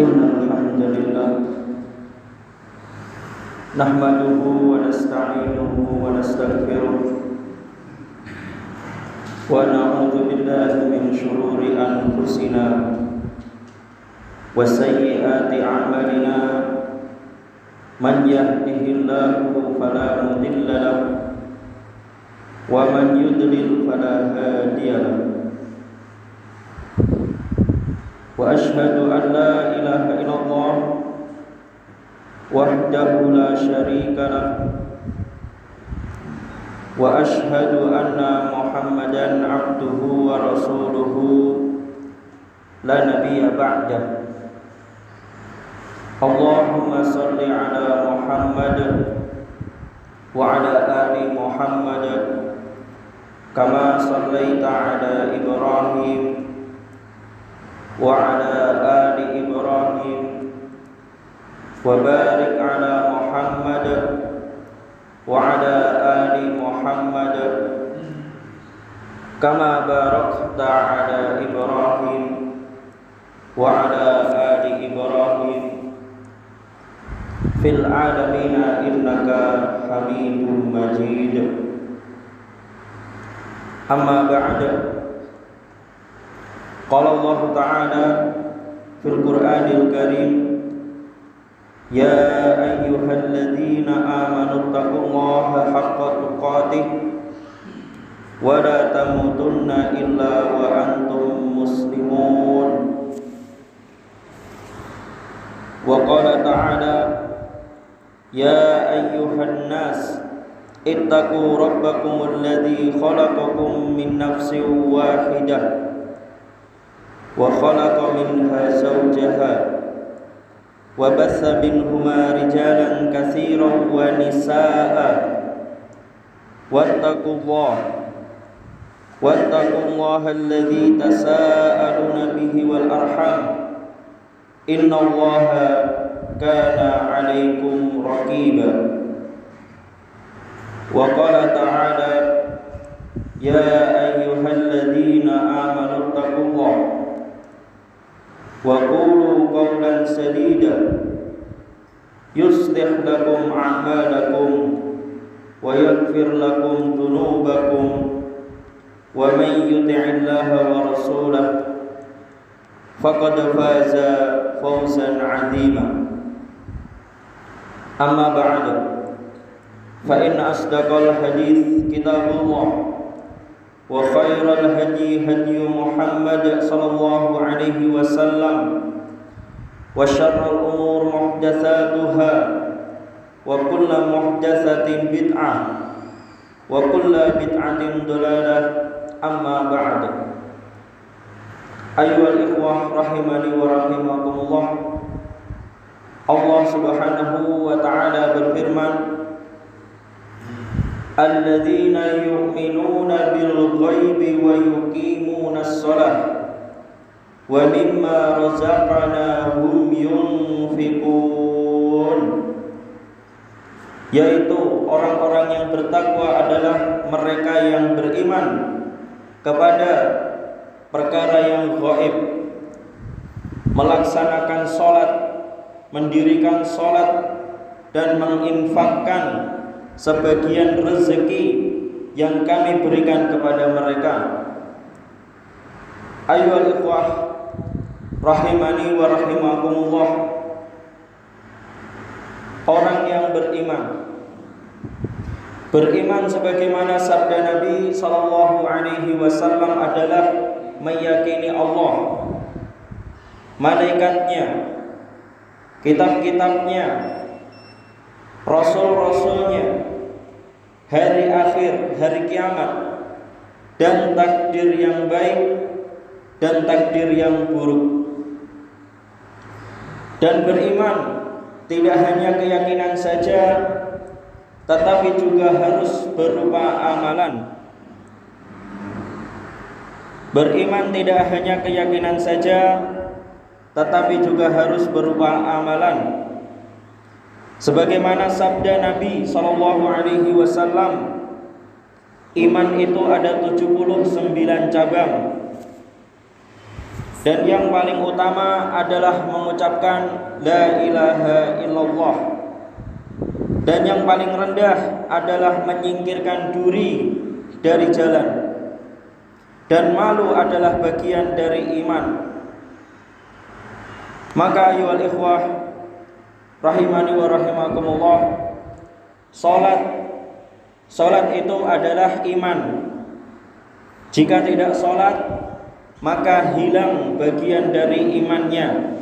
إن الحمد لله نحمده ونستعينه ونستغفره ونعوذ بالله من شرور أنفسنا وسيئات أعمالنا من يهده الله فلا مضل له ومن يضلل فلا هادي له وأشهد أن لا إله إلا الله وحده لا شريك له وأشهد أن محمدا عبده ورسوله لا نبي بعده اللهم صل على محمد وعلى آل محمد كما صليت على إبراهيم وعلى آل إبراهيم وبارك على محمد وعلى آل محمد كما باركت على إبراهيم وعلى آل إبراهيم في العالمين إنك حميد مجيد أما بعد قال الله تعالى في القرآن الكريم يا أيها الذين آمنوا اتقوا الله حق تقاته ولا تموتن إلا وأنتم مسلمون وقال تعالى يا أيها الناس اتقوا ربكم الذي خلقكم من نفس واحدة وخلق منها زوجها وبث منهما رجالا كثيرا ونساء واتقوا الله الذي تساءلون به والأرحام إن الله كان عليكم رقيبا وقال تعالى يا أيها الذين آمنوا اتقوا الله وقولوا قولا سديدا يصلح لكم أعمالكم ويغفر لكم ذنوبكم ومن يطع الله ورسوله فقد فاز فوزا عظيما أما بعد فإن أصدق الحديث كتاب الله وخير الهدي هدي محمد صلى الله عليه وسلم وشر الأمور محدثاتها وكل محدثة بدعة وكل بدعة ضلالة أما بعد أيها الإخوة rahimani wa rahimakumullah. Allah Subhanahu wa taala berfirman alladzina yu'minuna bil ghaibi wa yuqimuna as-shalah wa mimma razaqnahum yunfiqun, yaitu orang-orang yang bertakwa adalah mereka yang beriman kepada perkara yang gaib, melaksanakan salat, mendirikan salat dan menginfakkan sebagian rezeki yang kami berikan kepada mereka. Ayyuhal ikhwah rahimani wa rahimakumullah. Orang yang beriman sebagaimana sabda Nabi sallallahu alaihi wasallam adalah meyakini Allah, malaikatnya, kitab-kitabnya, rasul-rasulnya, hari akhir, hari kiamat, dan takdir yang baik dan takdir yang buruk. Dan beriman tidak hanya keyakinan saja, tetapi juga harus berupa amalan. Beriman tidak hanya keyakinan saja, tetapi juga harus berupa amalan. Sebagaimana sabda Nabi SAW, iman itu ada 79 cabang. Dan yang paling utama adalah mengucapkan la ilaha illallah. Dan yang paling rendah adalah menyingkirkan duri dari jalan. Dan malu adalah bagian dari iman. Maka ayyuhal ikhwah rahimani wa rahimakumullah, Salat itu adalah iman. Jika tidak salat, maka hilang bagian dari imannya.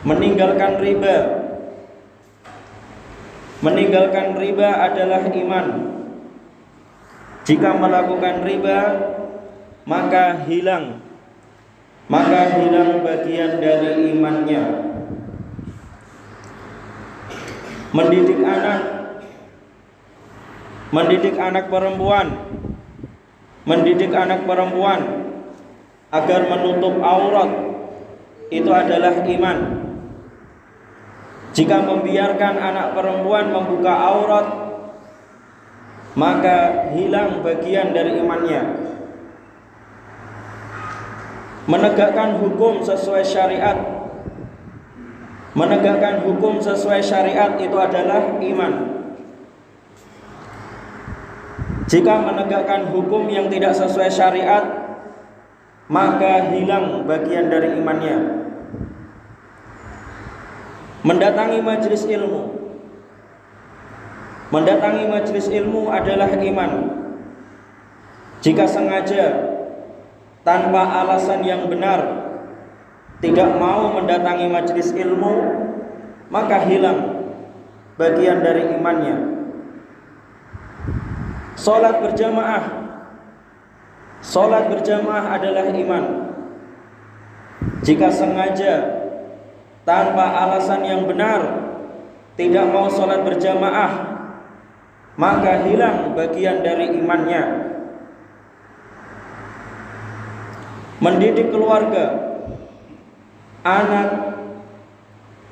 Meninggalkan riba adalah iman. Jika melakukan riba, maka hilang bagian dari imannya. Mendidik anak perempuan agar menutup aurat, itu adalah iman. Jika membiarkan anak perempuan membuka aurat, maka hilang bagian dari imannya. Menegakkan hukum sesuai syariat itu adalah iman. Jika menegakkan hukum yang tidak sesuai syariat, maka hilang bagian dari imannya. Mendatangi majelis ilmu adalah iman. Jika sengaja tanpa alasan yang benar tidak mau mendatangi majelis ilmu, maka hilang bagian dari imannya. Salat berjamaah adalah iman. Jika sengaja tanpa alasan yang benar tidak mau salat berjamaah, maka hilang bagian dari imannya. Mendidik keluarga,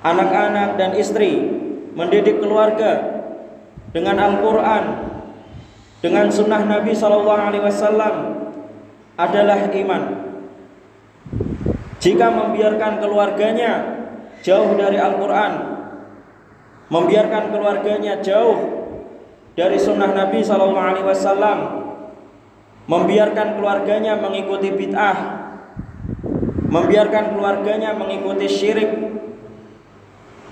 anak-anak dan istri, mendidik keluarga dengan Al-Quran, dengan sunnah Nabi SAW adalah iman. Jika membiarkan keluarganya jauh dari Al-Quran, membiarkan keluarganya jauh dari sunnah Nabi SAW, membiarkan keluarganya mengikuti bid'ah, membiarkan keluarganya mengikuti syirik,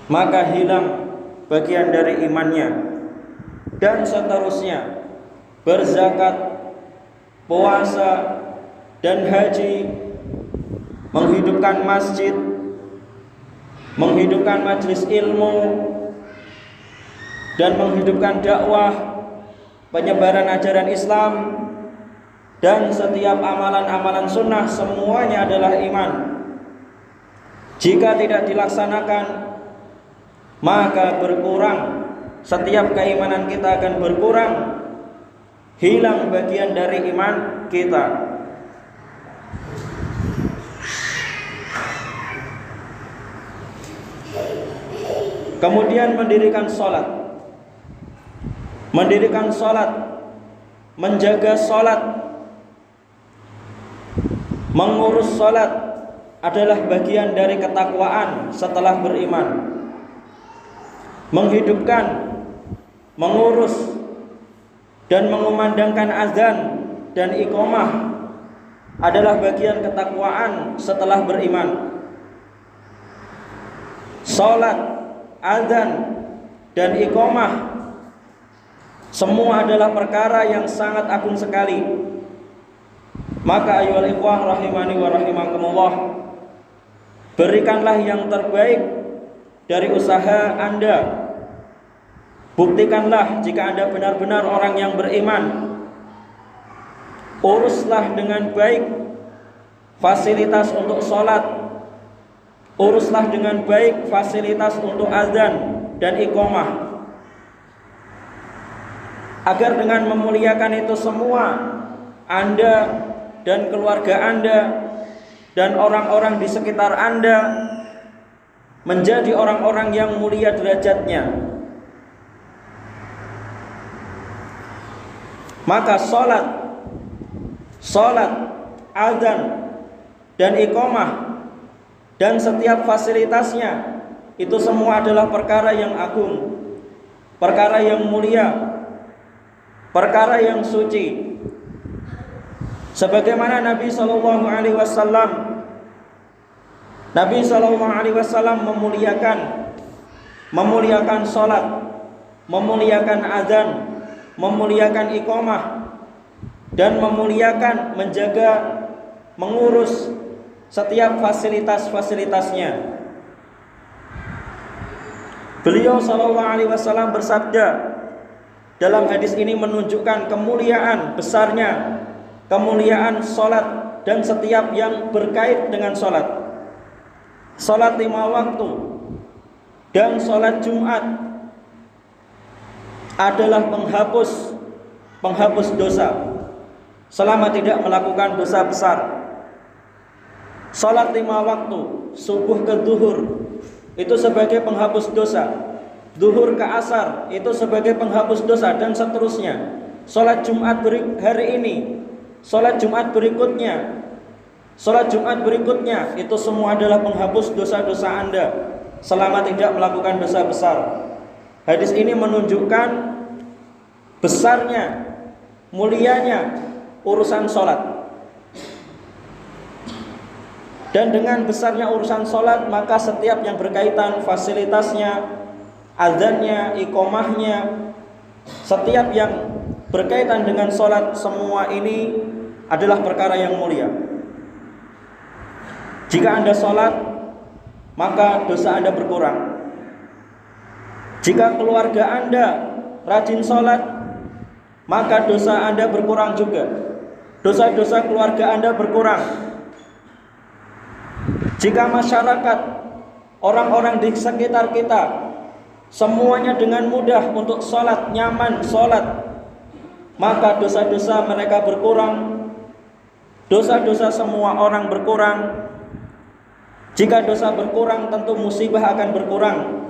maka hilang bagian dari imannya. Dan seterusnya, berzakat, puasa, dan haji, menghidupkan masjid, menghidupkan majelis ilmu, dan menghidupkan dakwah, penyebaran ajaran Islam, dan setiap amalan-amalan sunnah, semuanya adalah iman. Jika tidak dilaksanakan, maka berkurang. Setiap keimanan kita akan berkurang, hilang bagian dari iman kita. Kemudian mendirikan salat, menjaga salat, mengurus salat adalah bagian dari ketakwaan setelah beriman. Menghidupkan, mengurus, dan mengumandangkan azan dan iqamah adalah bagian ketakwaan setelah beriman. Salat, azan, dan iqamah semua adalah perkara yang sangat agung sekali. Maka ayyuhal ikhwah rahimani wa rahimakumullah, berikanlah yang terbaik dari usaha Anda. Buktikanlah jika Anda benar-benar orang yang beriman. Uruslah dengan baik fasilitas untuk sholat, uruslah dengan baik fasilitas untuk azan dan iqamah, agar dengan memuliakan itu semua, Anda dan keluarga Anda dan orang-orang di sekitar Anda menjadi orang-orang yang mulia derajatnya. Maka salat azan, dan iqamah, dan setiap fasilitasnya, itu semua adalah perkara yang agung, perkara yang mulia, perkara yang suci. Sebagaimana Nabi Shallallahu Alaihi Wasallam memuliakan sholat, memuliakan azan, memuliakan iqamah, dan memuliakan menjaga, mengurus setiap fasilitas-fasilitasnya. Beliau Shallallahu Alaihi Wasallam bersabda dalam hadis ini menunjukkan kemuliaan besarnya, kemuliaan sholat dan setiap yang berkait dengan sholat. Sholat 5 waktu dan sholat Jumat adalah penghapus dosa selama tidak melakukan dosa besar. Sholat 5 waktu, subuh ke zuhur, itu sebagai penghapus dosa, zuhur ke asar itu sebagai penghapus dosa, dan seterusnya. Sholat Jumat hari ini, sholat Jumat berikutnya, sholat Jumat berikutnya, itu semua adalah penghapus dosa-dosa Anda selama tidak melakukan dosa besar. Hadis ini menunjukkan besarnya, mulianya urusan sholat. Dan dengan besarnya urusan sholat, maka setiap yang berkaitan fasilitasnya, azannya, iqamahnya, setiap yang berkaitan dengan sholat, semua ini adalah perkara yang mulia. Jika Anda sholat, maka dosa Anda berkurang. Jika keluarga Anda rajin sholat, maka dosa Anda berkurang juga. Dosa-dosa keluarga Anda berkurang. Jika masyarakat, orang-orang di sekitar kita, semuanya dengan mudah untuk sholat, nyaman sholat, maka dosa-dosa mereka berkurang. Dosa-dosa semua orang berkurang. Jika dosa berkurang, tentu musibah akan berkurang.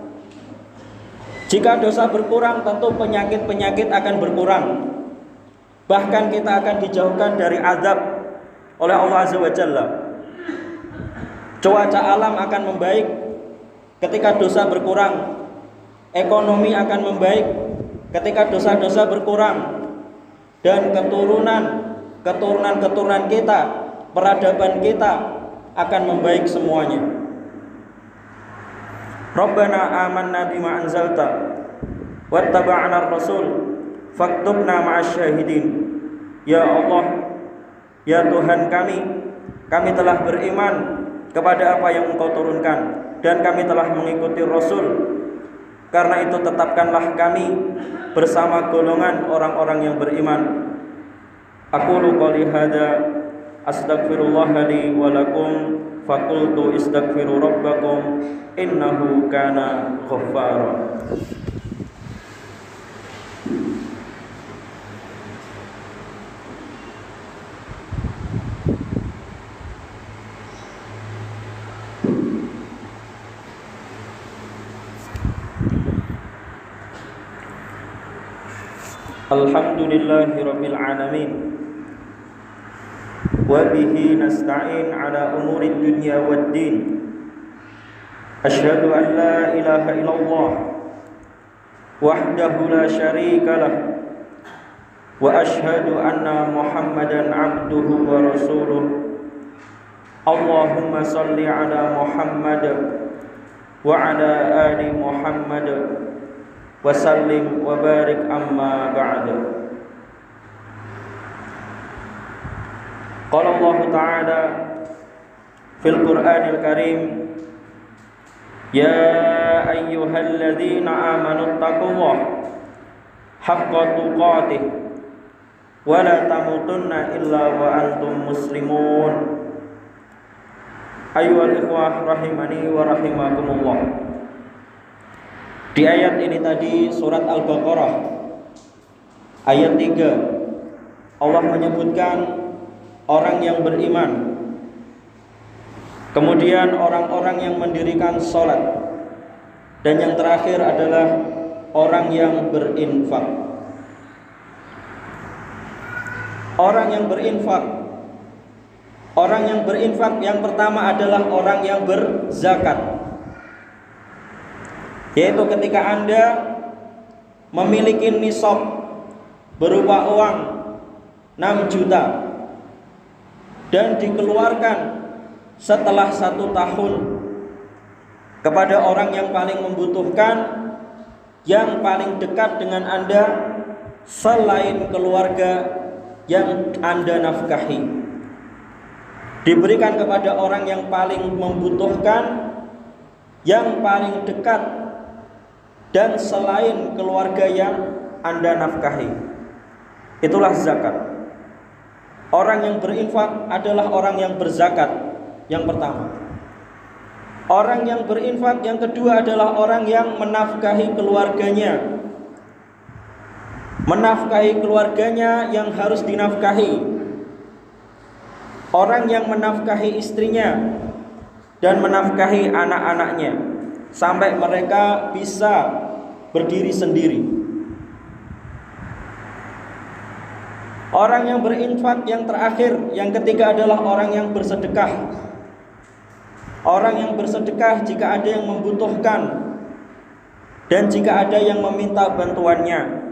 Jika dosa berkurang, tentu penyakit-penyakit akan berkurang. Bahkan kita akan dijauhkan dari azab oleh Allah Azza wa Jalla. Cuaca alam akan membaik ketika dosa berkurang. Ekonomi akan membaik ketika dosa-dosa berkurang. Dan keturunan kita, peradaban kita akan membaik semuanya. Rabbana amanna bima anzalta wattaba'na ar-rasul faktubna ma'asy syahidin. Ya Allah, ya Tuhan kami telah beriman kepada apa yang Engkau turunkan, dan kami telah mengikuti Rasul. Karena itu tetapkanlah kami bersama golongan orang-orang yang beriman. Aqulu qouli hadza astaghfirullah li wa lakum faqultu istaghfiru rabbakum innahu kana ghaffara. Alhamdulillahi rabbil alamin, wa bihi nasta'in ala umuri dunya waddin. Asyhadu an la ilaha illallah wahdahu la syarika lah, wa asyhadu anna Muhammadan abduhu wa rasuluh. Allahumma salli ala Muhammad wa ala ali Muhammad wa sallim wa barik amma ba'du. Qala Allah Ta'ala fil Qur'anil Karim, ya ayyuhalladzina amanu taqullaha haqqa tuqatih wa la tamutunna illa wa antum muslimun. Ayyuhal ikhwah rahimani wa rahimakumullah. Di ayat ini tadi, surat Al-Baqarah ayat 3, Allah menyebutkan orang yang beriman, kemudian orang-orang yang mendirikan sholat, dan yang terakhir adalah orang yang berinfak. Orang yang berinfak Orang yang berinfak yang pertama adalah orang yang berzakat, yaitu ketika Anda memiliki nisab berupa uang 6 juta dan dikeluarkan setelah 1 tahun kepada orang yang paling membutuhkan, yang paling dekat dengan Anda selain keluarga yang Anda nafkahi, diberikan kepada orang yang paling membutuhkan, yang paling dekat dan selain keluarga yang Anda nafkahi. Itulah zakat. Orang yang berinfak adalah orang yang berzakat yang pertama. Orang yang berinfak yang kedua adalah orang yang menafkahi keluarganya. Menafkahi keluarganya yang harus dinafkahi. Orang yang menafkahi istrinya dan menafkahi anak-anaknya sampai mereka bisa berdiri sendiri. Orang yang berinfak yang terakhir, yang ketiga adalah orang yang bersedekah. Orang yang bersedekah jika ada yang membutuhkan dan jika ada yang meminta bantuannya.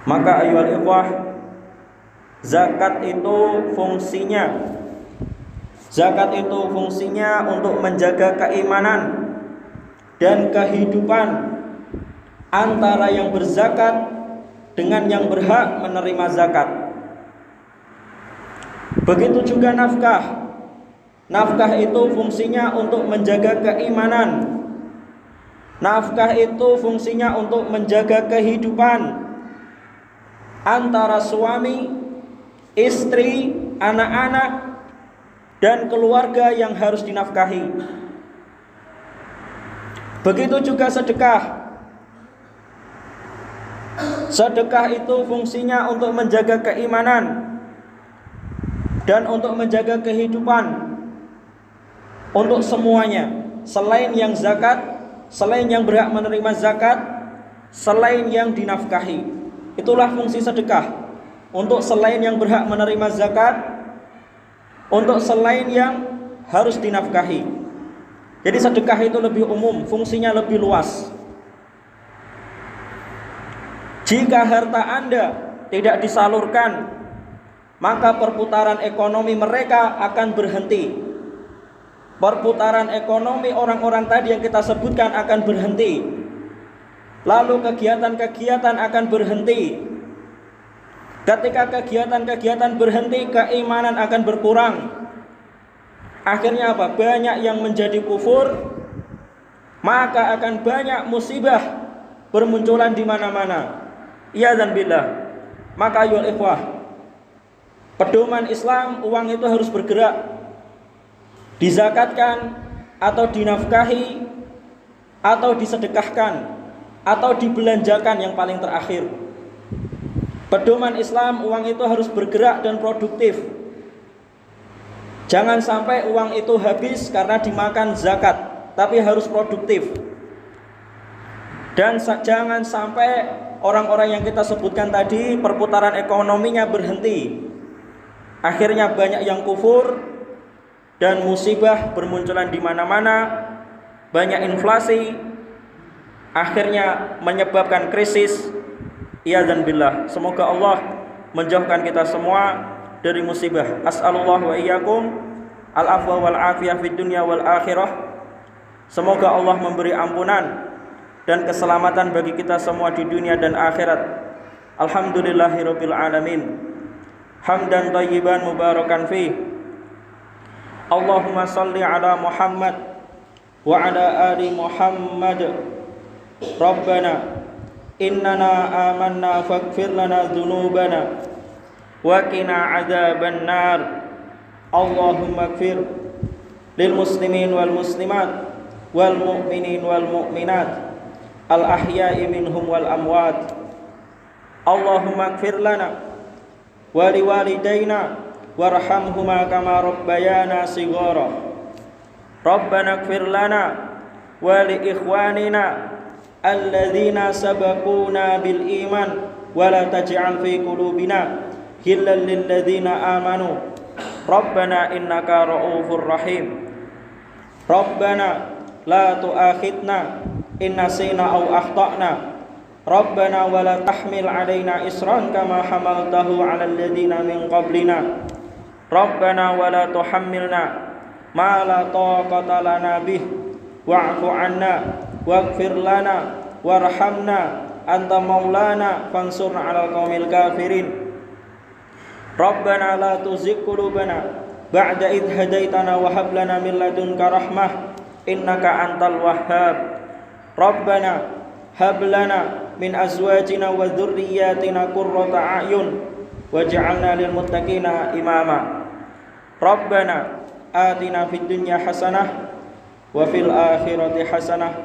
Maka ayyuhal ikhwah, zakat itu fungsinya untuk menjaga keimanan dan kehidupan antara yang berzakat dengan yang berhak menerima zakat. Begitu juga nafkah. Nafkah itu fungsinya untuk menjaga keimanan. Nafkah itu fungsinya untuk menjaga kehidupan antara suami, istri, anak-anak, dan keluarga yang harus dinafkahi. Begitu juga sedekah. Sedekah itu fungsinya untuk menjaga keimanan dan untuk menjaga kehidupan untuk semuanya, selain yang zakat, selain yang berhak menerima zakat, selain yang dinafkahi. Itulah fungsi sedekah, untuk selain yang berhak menerima zakat, untuk selain yang harus dinafkahi. Jadi sedekah itu lebih umum, fungsinya lebih luas. Jika harta Anda tidak disalurkan, maka perputaran ekonomi mereka akan berhenti. Perputaran ekonomi orang-orang tadi yang kita sebutkan akan berhenti. Lalu kegiatan-kegiatan akan berhenti. Ketika kegiatan-kegiatan berhenti, keimanan akan berkurang. Akhirnya apa? Banyak yang menjadi kufur, maka akan banyak musibah bermunculan di mana-mana. Iyadzan billah. Maka ayyuhal ikhwah, pedoman Islam, uang itu harus bergerak, dizakatkan atau dinafkahi atau disedekahkan atau dibelanjakan yang paling terakhir. Pedoman Islam, uang itu harus bergerak dan produktif. Jangan sampai uang itu habis karena dimakan zakat, tapi harus produktif. Dan jangan sampai orang-orang yang kita sebutkan tadi perputaran ekonominya berhenti. Akhirnya banyak yang kufur dan musibah bermunculan di mana-mana, banyak inflasi, akhirnya menyebabkan krisis. Iyadzan billah. Semoga Allah menjauhkan kita semua dari musibah. As'alullah wa iyyakum al-afwa wal afiyah fid dunya wal akhirah. Semoga Allah memberi ampunan dan keselamatan bagi kita semua di dunia dan akhirat. Alhamdulillahirabbil alamin. Hamdan thayyiban mubarakan fi. Allahumma salli ala Muhammad wa ala ali Muhammad. Rabbana innana amanna faghfir lana dhunubana wa qina adzaban nar. Allahumma ighfir lil muslimin wal muslimat wal mu'minin wal mu'minat al ahya'i minhum wal amwat. Allahumma ighfir lana wa liwalidayna warhamhuma kama rabbayana shighara. Rabbana ighfir lana wa li ikhwanina alladzina sabaquna bil iman wa la taj'al fi qulubina ghillan lil ladzina amanu Rabbana innaka ra'ufur rahim. Rabbana la tu'akhidna in nasina aw akhtana. Rabbana wa la tahmil 'alaina isran kama hamaltahu 'alal ladzina min qablina. Rabbana wa la tuhammilna ma la taqata lana bih wa'fu 'anna waghfir lana warhamna anta maulana fansurna 'alal qaumil kafirin. Rabbana la tuzigh qulubana ba'da idh hadaitana wa hab lana min ladunka rahmah innaka antal wahhab. Rabbana hab lana min azwajina wa dhurriyyatina qurrata a'yun waj'alna lil muttaqina imama. Rabbana atina fid dunya hasanah wa fil akhirati hasanah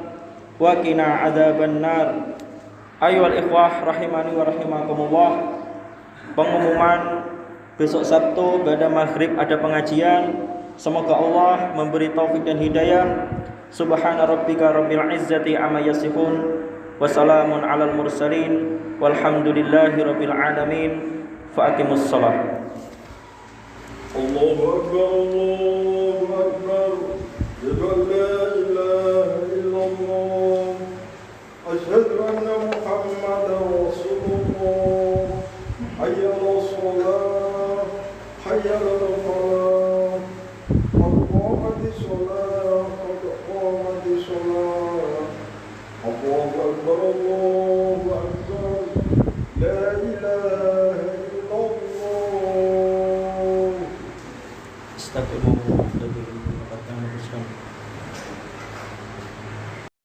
wa qina adzaban nar. Ayyuhal ikhwah rahimani wa rahimakumullah. Pengumuman besok Sabtu pada maghrib ada pengajian. Semoga Allah memberi taufik dan hidayah. Subhana rabbika rabbil izzati amma yasifun wa salamun alal mursalin walhamdulillahi rabbil alamin. Fa aqimus shalah. Allahu akbar.